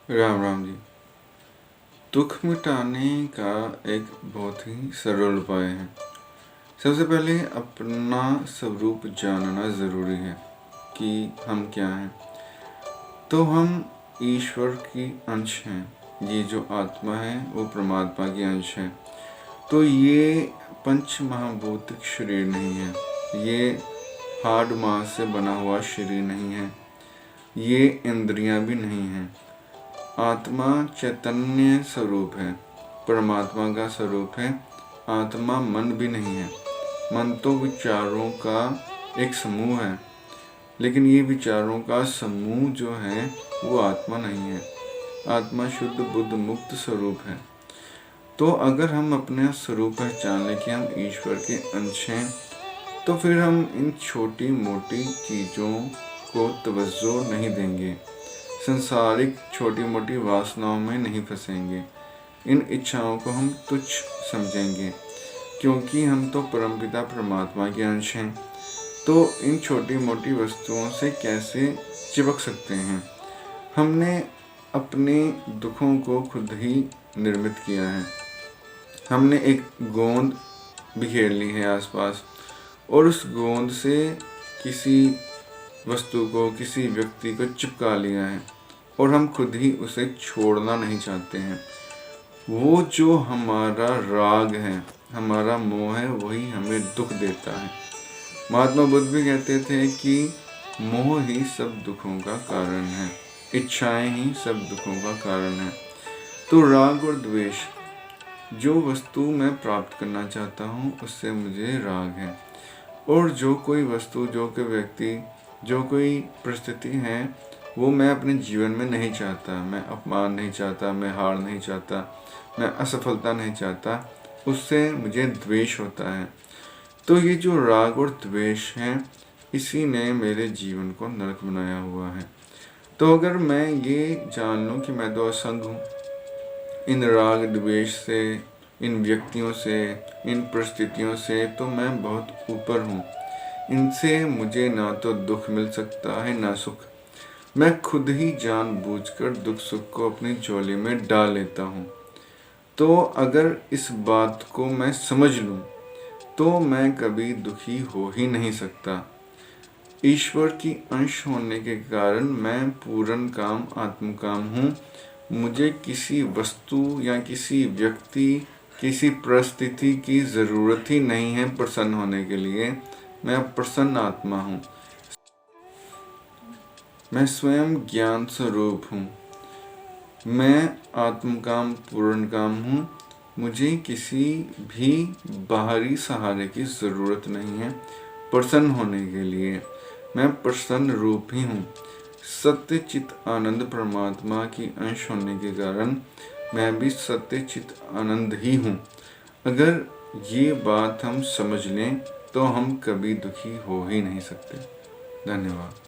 राम राम जी। दुख मिटाने का एक बहुत ही सरल उपाय है। सबसे पहले अपना स्वरूप जानना ज़रूरी है कि हम क्या हैं। तो हम ईश्वर की अंश हैं। ये जो आत्मा है वो परमात्मा की अंश है। तो ये पंच महाभौतिक शरीर नहीं है, ये हार्ड मांस से बना हुआ शरीर नहीं है, ये इंद्रियां भी नहीं हैं। आत्मा चैतन्य स्वरूप है, परमात्मा का स्वरूप है। आत्मा मन भी नहीं है। मन तो विचारों का एक समूह है, लेकिन ये विचारों का समूह जो है वो आत्मा नहीं है। आत्मा शुद्ध बुद्ध मुक्त स्वरूप है। तो अगर हम अपने स्वरूप पहचान लें कि हम ईश्वर के अंश हैं, तो फिर हम इन छोटी मोटी चीज़ों को तवज्जो नहीं देंगे, संसारिक छोटी मोटी वासनाओं में नहीं फंसेंगे, इन इच्छाओं को हम तुच्छ समझेंगे, क्योंकि हम तो परमपिता परमात्मा के अंश हैं। तो इन छोटी मोटी वस्तुओं से कैसे चिपक सकते हैं। हमने अपने दुखों को खुद ही निर्मित किया है। हमने एक गोंद बिखेर ली है आसपास, और उस गोंद से किसी वस्तु को, किसी व्यक्ति को चिपका लिया है, और हम खुद ही उसे छोड़ना नहीं चाहते हैं। वो जो हमारा राग है, हमारा मोह है, वही हमें दुख देता है। महात्मा बुद्ध भी कहते थे कि मोह ही सब दुखों का कारण है, इच्छाएं ही सब दुखों का कारण है। तो राग और द्वेष, जो वस्तु मैं प्राप्त करना चाहता हूँ उससे मुझे राग है, और जो कोई वस्तु, जो कोई व्यक्ति, जो कोई परिस्थिति है वो मैं अपने जीवन में नहीं चाहता। मैं अपमान नहीं चाहता, मैं हार नहीं चाहता, मैं असफलता नहीं चाहता, उससे मुझे द्वेष होता है। तो ये जो राग और द्वेष है, इसी ने मेरे जीवन को नरक बनाया हुआ है। तो अगर मैं ये जान लूँ कि मैं तो असंग हूँ, इन राग द्वेष से, इन व्यक्तियों से, इन परिस्थितियों से तो मैं बहुत ऊपर हूँ। इनसे मुझे ना तो दुख मिल सकता है ना सुख। मैं खुद ही जानबूझकर दुख सुख को अपनी झोली में डाल लेता हूँ। तो अगर इस बात को मैं समझ लूँ तो मैं कभी दुखी हो ही नहीं सकता। ईश्वर की अंश होने के कारण मैं पूर्ण काम आत्मकाम हूँ। मुझे किसी वस्तु या किसी व्यक्ति, किसी परिस्थिति की ज़रूरत ही नहीं है प्रसन्न होने के लिए। मैं प्रसन्न आत्मा हूँ। मैं स्वयं ज्ञान स्वरूप हूँ। मैं आत्मकाम पूर्ण काम हूँ। मुझे किसी भी बाहरी सहारे की ज़रूरत नहीं है प्रसन्न होने के लिए। मैं प्रसन्न रूप ही हूँ। सत्य चित आनंद परमात्मा की अंश होने के कारण मैं भी सत्य चित आनंद ही हूँ। अगर ये बात हम समझ लें तो हम कभी दुखी हो ही नहीं सकते। धन्यवाद।